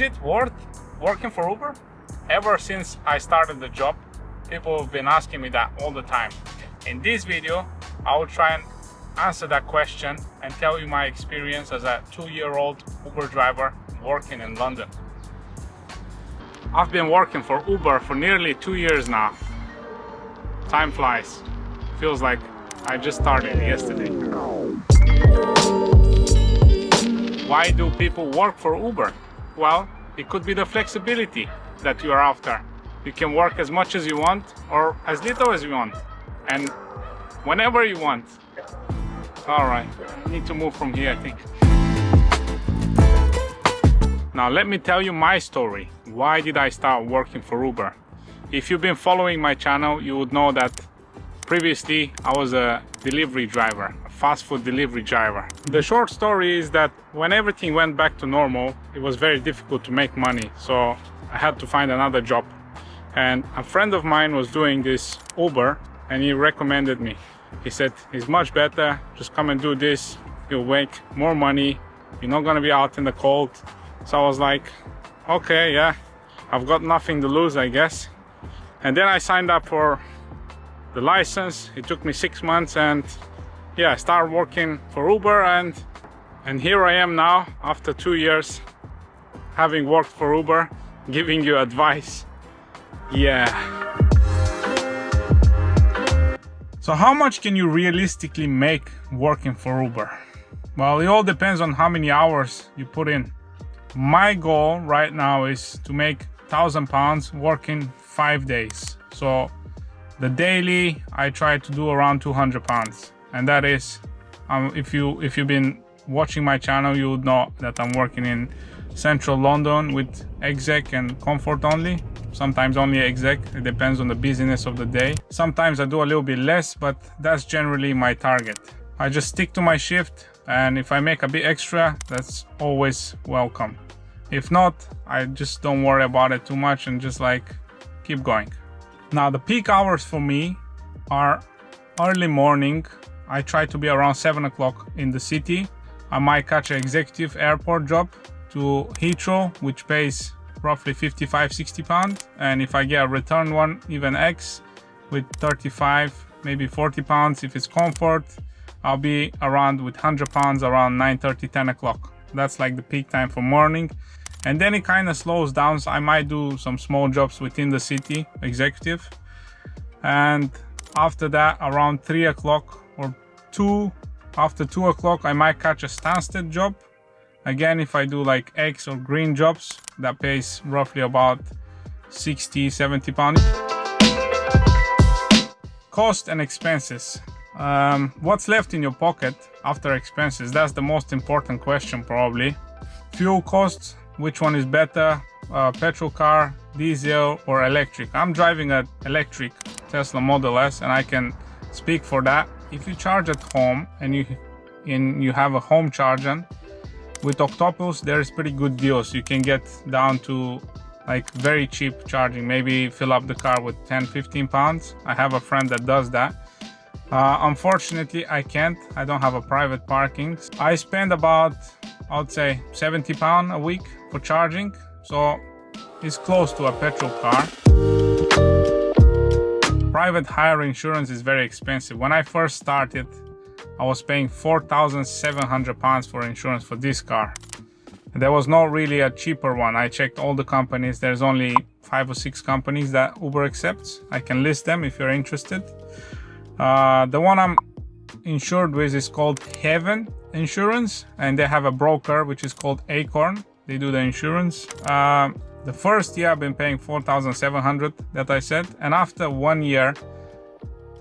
it worth working for Uber? Ever since I started the job, people have been asking me that all the time. In this video, I will try and answer that question and tell you my experience as a 2-year-old Uber driver working in London. I've been working for Uber for nearly 2 years now. Time flies. Feels like I just started yesterday. Why do people work for Uber? Well, it could be the flexibility that you are after. You can work as much as you want or as little as you want, and whenever you want. All right, I need to move from here, I think. Now let me tell you my story. Why did I start working for Uber? If you've been following my channel, you would know that previously I was a delivery driver, a fast food delivery driver. The short story is that when everything went back to normal, it was very difficult to make money, so I had to find another job. And a friend of mine was doing this Uber and he recommended me. He said, it's much better, just come and do this, you'll make more money, you're not gonna be out in the cold. So I was like, okay, yeah, I've got nothing to lose, I guess. And then I signed up for the license. It took me 6 months, and yeah, I started working for Uber, and here I am now after 2 years having worked for Uber, giving you advice. Yeah. So how much can you realistically make working for Uber? Well, it all depends on how many hours you put in. My goal right now is to make £1,000 working 5 days. So the daily I try to do around £200, and that is if you've been watching my channel, you would know that I'm working in central London with exec and comfort only. Sometimes only exec, it depends on the busyness of the day. Sometimes I do a little bit less, but that's generally my target. I just stick to my shift, and if I make a bit extra, that's always welcome. If not, I just don't worry about it too much and just like keep going. Now the peak hours for me are early morning. I try to be around 7 o'clock in the city. I might catch an executive airport job to Heathrow, which pays roughly £55–60, and if I get a return one, even X, with 35, maybe £40 if it's comfort, I'll be around with £100 around 9:30–10 o'clock. That's like the peak time for morning, and then it kind of slows down. So I might do some small jobs within the city, executive, and after that around 3 o'clock or 2, after 2 o'clock I might catch a Stansted job. Again, if I do like X or green jobs, that pays roughly about £60–70. Cost and expenses. What's left in your pocket after expenses? That's the most important question probably. Fuel costs, which one is better? Petrol car, diesel or electric? I'm driving an electric Tesla Model S and I can speak for that. If you charge at home and you have a home charger, with Octopus there is pretty good deals. You can get down to like very cheap charging, maybe fill up the car with £10–15. I have a friend that does that. Unfortunately I can't, I don't have a private parking. I spend about, I would say, £70 a week for charging, so it's close to a petrol car. Private hire insurance is very expensive. When I first started, I was paying £4,700 for insurance for this car. There was not really a cheaper one. I checked all the companies. There's only 5 or 6 companies that Uber accepts. I can list them if you're interested. The one I'm insured with is called Heaven Insurance, and they have a broker which is called Acorn. They do the insurance. The first year I've been paying £4,700 that I said, and after 1 year,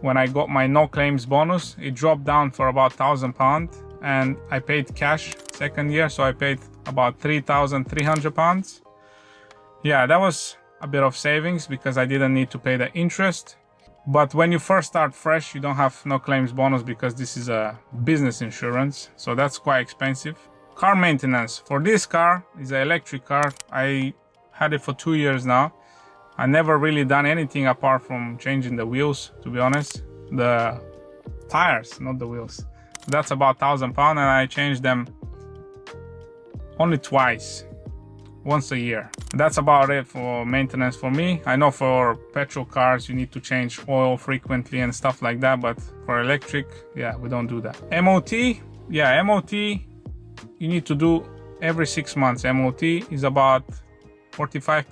when I got my no claims bonus, it dropped down for about £1,000, and I paid cash second year, so I paid about £3,300. Yeah, that was a bit of savings because I didn't need to pay the interest. But when you first start fresh, you don't have no claims bonus because this is a business insurance, so that's quite expensive. Car maintenance for this car is an electric car. I had it for 2 years now. I never really done anything apart from changing the wheels, to be honest. The tires, not the wheels. That's about £1,000, and I changed them only twice. once a year. That's about it for maintenance for me. I know for petrol cars you need to change oil frequently and stuff like that, but for electric, yeah, we don't do that. MOT, yeah, MOT you need to do every 6 months. MOT is about £45,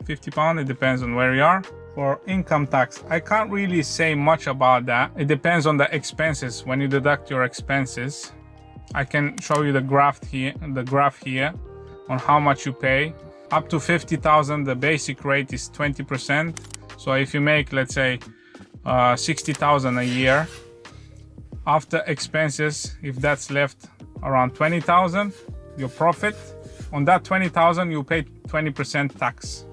£50, it depends on where you are. For income tax, I can't really say much about that. It depends on the expenses. When you deduct your expenses, I can show you the graph here on how much you pay. Up to 50,000, the basic rate is 20%. So if you make, let's say, 60,000 a year, after expenses, if that's left around 20,000, your profit, on that 20,000, you pay 20% tax.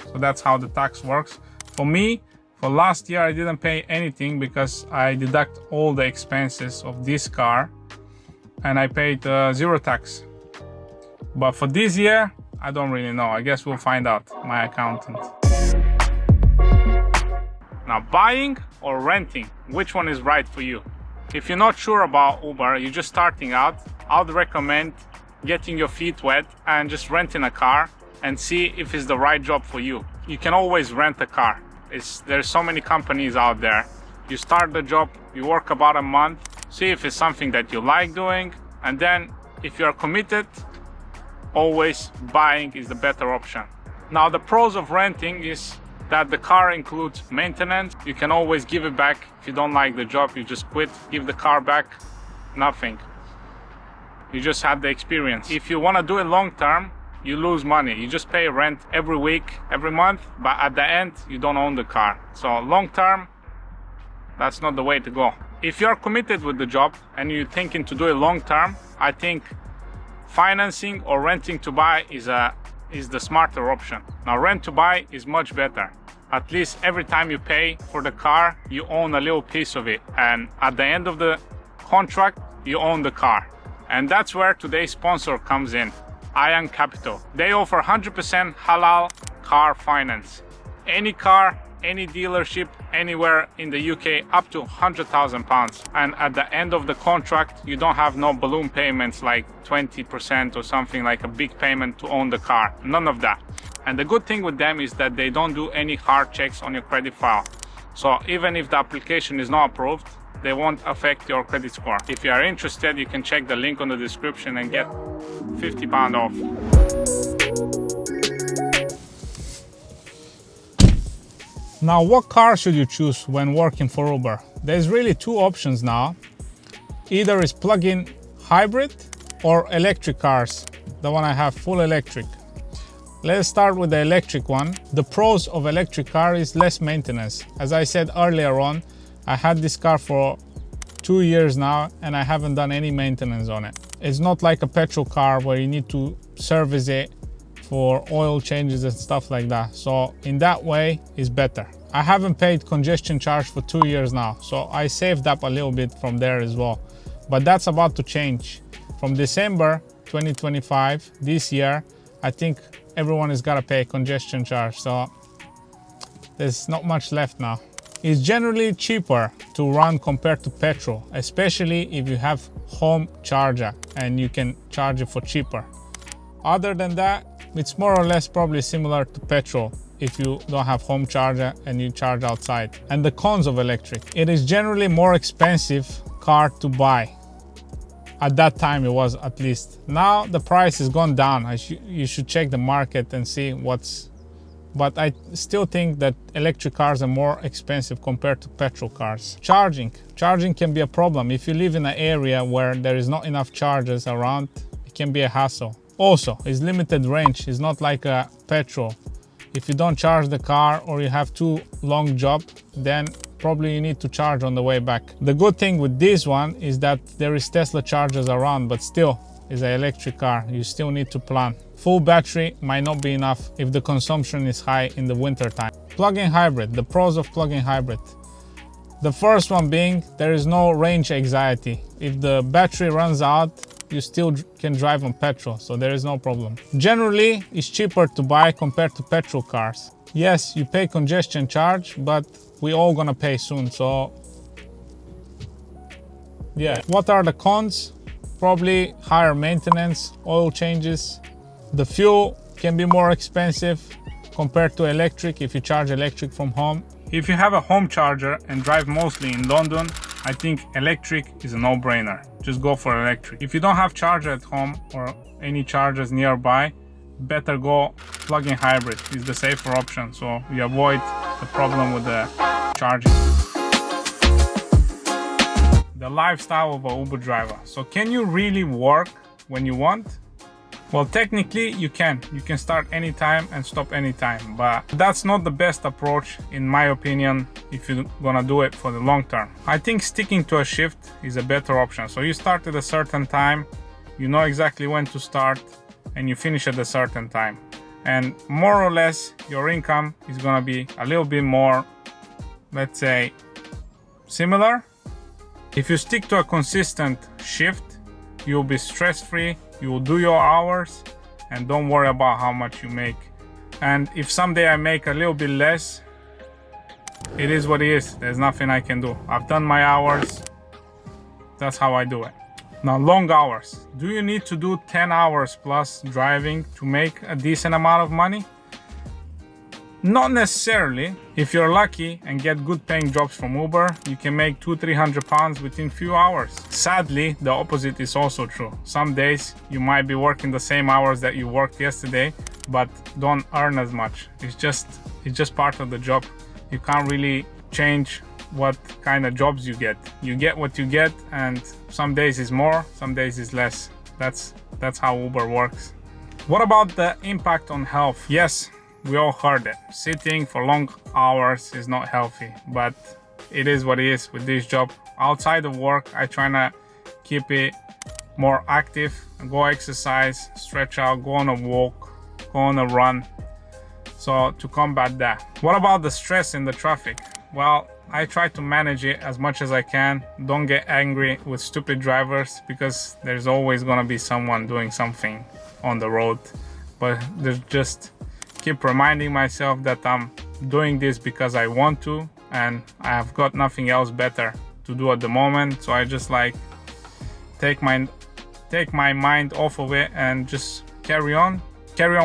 So that's how the tax works. For me, for last year, I didn't pay anything because I deduct all the expenses of this car and I paid 0 tax. But for this year, I don't really know. I guess we'll find out, my accountant. Now, buying or renting, which one is right for you? If you're not sure about Uber, you're just starting out, I would recommend getting your feet wet and just renting a car and see if it's the right job for you. You can always rent a car. There's so many companies out there. You start the job, you work about a month, see if it's something that you like doing, and then if you're committed, always buying is the better option. Now, the pros of renting is that the car includes maintenance. You can always give it back. If you don't like the job, you just quit, give the car back, nothing. You just had the experience. If you want to do it long term, you lose money. You just pay rent every week, every month, but at the end, you don't own the car. So long term, that's not the way to go. If you're committed with the job and you're thinking to do it long term, I think financing or renting to buy is the smarter option. Now, rent to buy is much better. At least every time you pay for the car, you own a little piece of it. And at the end of the contract, you own the car. And that's where today's sponsor comes in, Ion Capital. They offer 100% halal car finance. Any car, any dealership, anywhere in the UK, up to £100,000. And at the end of the contract, you don't have no balloon payments like 20% or something, like a big payment to own the car. None of that. And the good thing with them is that they don't do any hard checks on your credit file. So even if the application is not approved, they won't affect your credit score. If you are interested, you can check the link on the description and get £50 off. Now, what car should you choose when working for Uber? There's really two options now. Either is plug-in hybrid or electric cars. The one I have, full electric. Let's start with the electric one. The pros of electric car is less maintenance. As I said earlier on, I had this car for 2 years now and I haven't done any maintenance on it. It's not like a petrol car where you need to service it for oil changes and stuff like that. So in that way, it's better. I haven't paid congestion charge for 2 years now, so I saved up a little bit from there as well. But that's about to change. From December 2025, this year, I think everyone has got to pay congestion charge. So there's not much left now. It's generally cheaper to run compared to petrol, especially if you have home charger and you can charge it for cheaper. Other than that, it's more or less probably similar to petrol if you don't have home charger and you charge outside. And the cons of electric: it is generally more expensive car to buy. At that time it was, at least. Now the price has gone down. You should check the market and see what's... But I still think that electric cars are more expensive compared to petrol cars. Charging can be a problem. If you live in an area where there is not enough chargers around, it can be a hassle. Also, it's limited range. It's not like a petrol. If you don't charge the car or you have too long job, then probably you need to charge on the way back. The good thing with this one is that there is Tesla chargers around, but still, it's an electric car. You still need to plan. Full battery might not be enough if the consumption is high in the winter time. Plug-in hybrid, the pros of plug-in hybrid. The first one being, there is no range anxiety. If the battery runs out, you still can drive on petrol, so there is no problem. Generally, it's cheaper to buy compared to petrol cars. Yes, you pay congestion charge, but we all gonna pay soon, so yeah. What are the cons? Probably higher maintenance, oil changes. The fuel can be more expensive compared to electric if you charge electric from home. If you have a home charger and drive mostly in London, I think electric is a no-brainer. Just go for electric. If you don't have charger at home or any chargers nearby, better go plug-in hybrid. Is the safer option, so you avoid the problem with the charging. The lifestyle of an Uber driver. So can you really work when you want? Well, technically you can. You can start anytime and stop anytime, but that's not the best approach in my opinion if you're gonna do it for the long term. I think sticking to a shift is a better option. So you start at a certain time, you know exactly when to start, and you finish at a certain time. And more or less your income is gonna be a little bit more, let's say, similar. If you stick to a consistent shift, you'll be stress-free, you will do your hours, and don't worry about how much you make. And if someday I make a little bit less, it is what it is. There's nothing I can do. I've done my hours. That's how I do it. Now, long hours. Do you need to do 10 hours plus driving to make a decent amount of money? Not necessarily. If you're lucky and get good paying jobs from Uber, you can make £200-300 within few hours. Sadly, the opposite is also true. Some days you might be working the same hours that you worked yesterday, but don't earn as much. It's just part of the job. You can't really change what kind of jobs you get. You get what you get, and some days is more, some days is less. That's how Uber works. What about the impact on health? Yes, we all heard it. Sitting for long hours is not healthy, but it is what it is with this job. Outside of work, I try to keep it more active, go exercise, stretch out, go on a walk, go on a run. So to combat that. What about the stress in the traffic? Well, I try to manage it as much as I can. Don't get angry with stupid drivers because there's always gonna be someone doing something on the road. But there's just keep reminding myself that I'm doing this because I want to, and I have got nothing else better to do at the moment. So I just like take my mind off of it and just carry on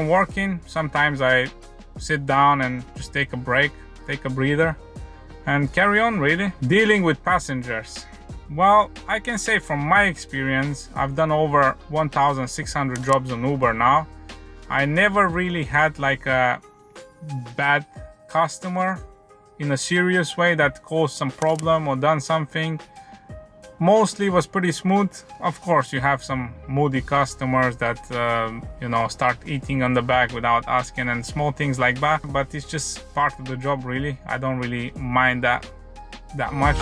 working. Sometimes I sit down and just take a break, take a breather, and carry on. Really dealing with passengers. Well, I can say from my experience, I've done over 1,600 jobs on Uber now. I never really had like a bad customer in a serious way that caused some problem or done something. Mostly was pretty smooth. Of course, you have some moody customers that start eating on the back without asking and small things like that, but it's just part of the job really. I don't really mind that much.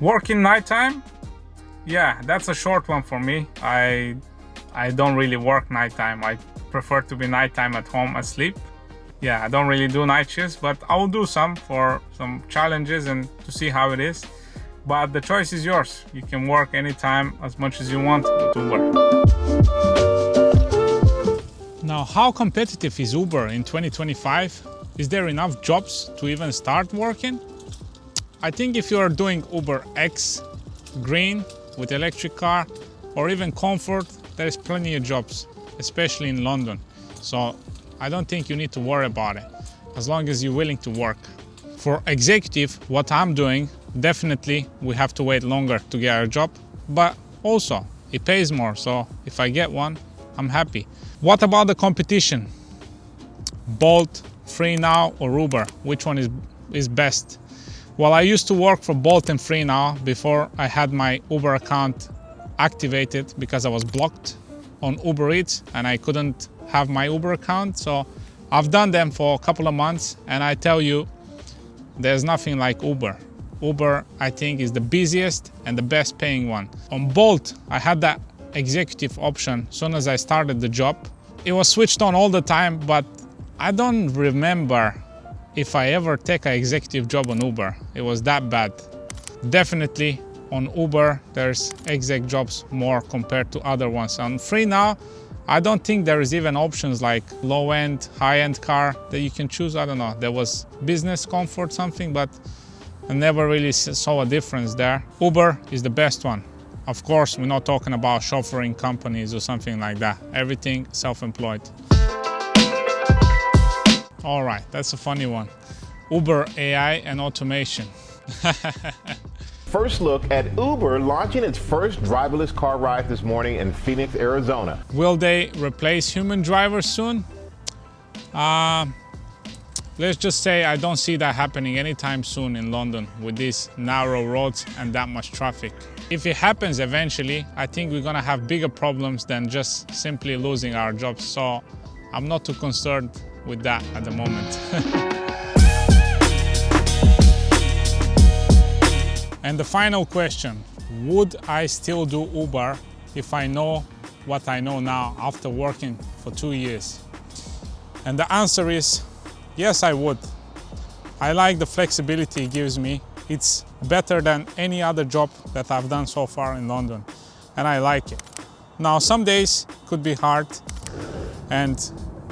Working nighttime? Yeah, that's a short one for me. I don't really work nighttime. I prefer to be nighttime at home asleep. Yeah, I don't really do night shifts, but I will do some for some challenges and to see how it is. But the choice is yours. You can work anytime as much as you want with Uber. Now, how competitive is Uber in 2025? Is there enough jobs to even start working? I think if you are doing Uber X, green, with electric car, or even comfort, there is plenty of jobs, especially in London. So I don't think you need to worry about it, as long as you're willing to work. For executive, what I'm doing, definitely we have to wait longer to get a job, but also it pays more. So if I get one, I'm happy. What about the competition? Bolt, FreeNow, or Uber? Which one is best? Well, I used to work for Bolt and FreeNow before I had my Uber account activated because I was blocked on Uber Eats and I couldn't have my Uber account. So I've done them for a couple of months, and I tell you, there's nothing like Uber. Uber, I think, is the busiest and the best paying one. On Bolt, I had that executive option as soon as I started the job. It was switched on all the time, but I don't remember if I ever take an executive job on Uber. It was that bad. Definitely on Uber, there's exec jobs more compared to other ones. On FreeNow, I don't think there is even options like low-end, high-end car that you can choose. I don't know. There was business, comfort, something, but I never really saw a difference there. Uber is the best one. Of course, we're not talking about chauffeuring companies or something like that. Everything self-employed. All right, that's a funny one. Uber AI and automation. First look at Uber launching its first driverless car ride this morning in Phoenix, Arizona. Will they replace human drivers soon? Let's just say I don't see that happening anytime soon in London with these narrow roads and that much traffic. If it happens eventually, I think we're gonna have bigger problems than just simply losing our jobs. So I'm not too concerned with that at the moment. And the final question, would I still do Uber if I know what I know now after working for 2 years? And the answer is, yes, I would. I like the flexibility it gives me. It's better than any other job that I've done so far in London, and I like it. Now, some days could be hard and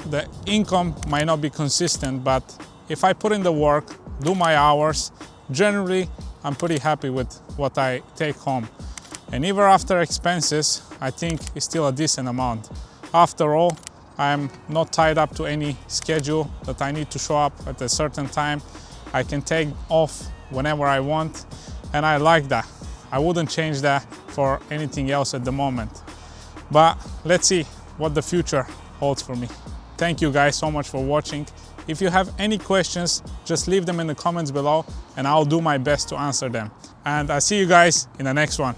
the income might not be consistent, but if I put in the work, do my hours, generally I'm pretty happy with what I take home. And even after expenses, I think it's still a decent amount. After all, I'm not tied up to any schedule that I need to show up at a certain time. I can take off whenever I want, and I like that. I wouldn't change that for anything else at the moment. But let's see what the future holds for me. Thank you guys so much for watching. If you have any questions, just leave them in the comments below and I'll do my best to answer them. And I'll see you guys in the next one.